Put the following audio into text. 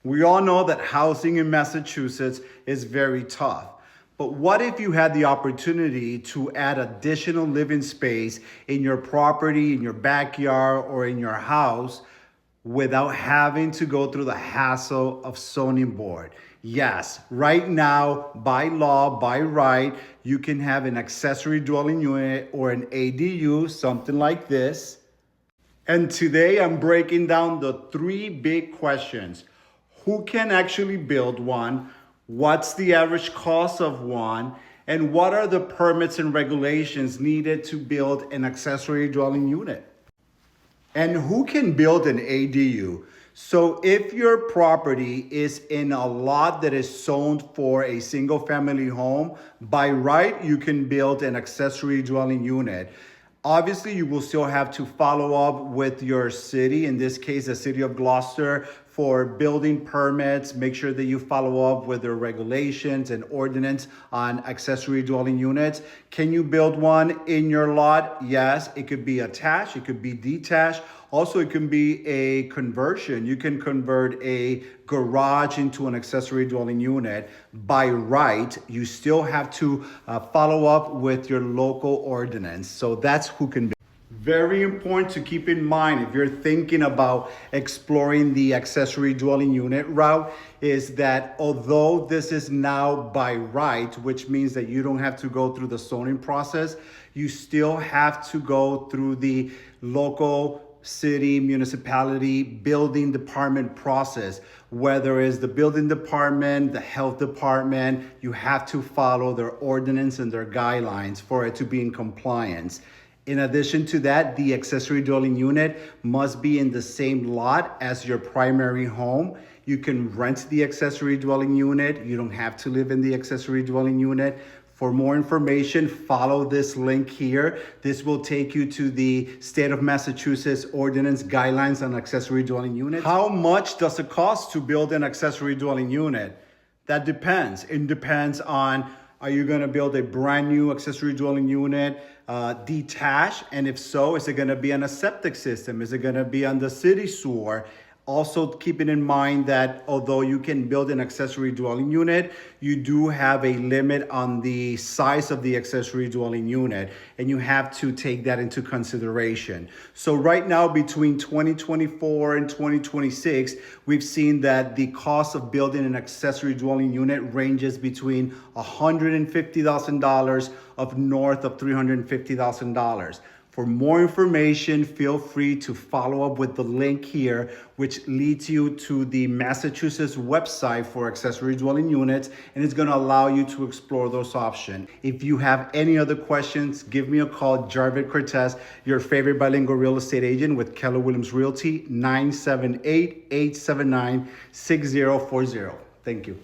We all know that housing in Massachusetts is very tough. But what if you had the opportunity to add additional living space in your property, in your backyard, or in your house without having to go through the hassle of zoning board? Yes, right now, by law, by right, you can have an accessory dwelling unit or an ADU, something like this. And today I'm breaking down the three big questions. Who can actually build one? What's the average cost of one? And what are the permits and regulations needed to build an accessory dwelling unit? And who can build an ADU? So if your property is in a lot that is zoned for a single family home, by right, you can build an accessory dwelling unit. Obviously, you will still have to follow up with your city, in this case, the city of Gloucester, for building permits. Make sure that you follow up with their regulations and ordinance on accessory dwelling units. Can you build one in your lot? Yes, it could be attached, it could be detached. Also, it can be a conversion. You can convert a garage into an accessory dwelling unit. By right, you still have to follow up with your local ordinance. So that's who can be. Very important to keep in mind if you're thinking about exploring the accessory dwelling unit route is that although this is now by right, which means that you don't have to go through the zoning process, you still have to go through the local city, municipality, building department process. Whether it's the building department, the health department, you have to follow their ordinance and their guidelines for it to be in compliance. In addition to that, the accessory dwelling unit must be in the same lot as your primary home. You can rent the accessory dwelling unit. You don't have to live in the accessory dwelling unit. For more information, follow this link here. This will take you to the state of Massachusetts ordinance guidelines on accessory dwelling units. How much does it cost to build an accessory dwelling unit? That depends. It depends on, are you gonna build a brand new accessory dwelling unit, detached? And if so, is it gonna be on a septic system? Is it gonna be on the city sewer? Also keeping in mind that although you can build an accessory dwelling unit, you do have a limit on the size of the accessory dwelling unit, and you have to take that into consideration. So right now, between 2024 and 2026, we've seen that the cost of building an accessory dwelling unit ranges between $150,000 up north of $350,000. For more information, feel free to follow up with the link here, which leads you to the Massachusetts website for accessory dwelling units, and it's gonna allow you to explore those options. If you have any other questions, give me a call, Jarvid Cortes, your favorite bilingual real estate agent with Keller Williams Realty, 978-879-6040. Thank you.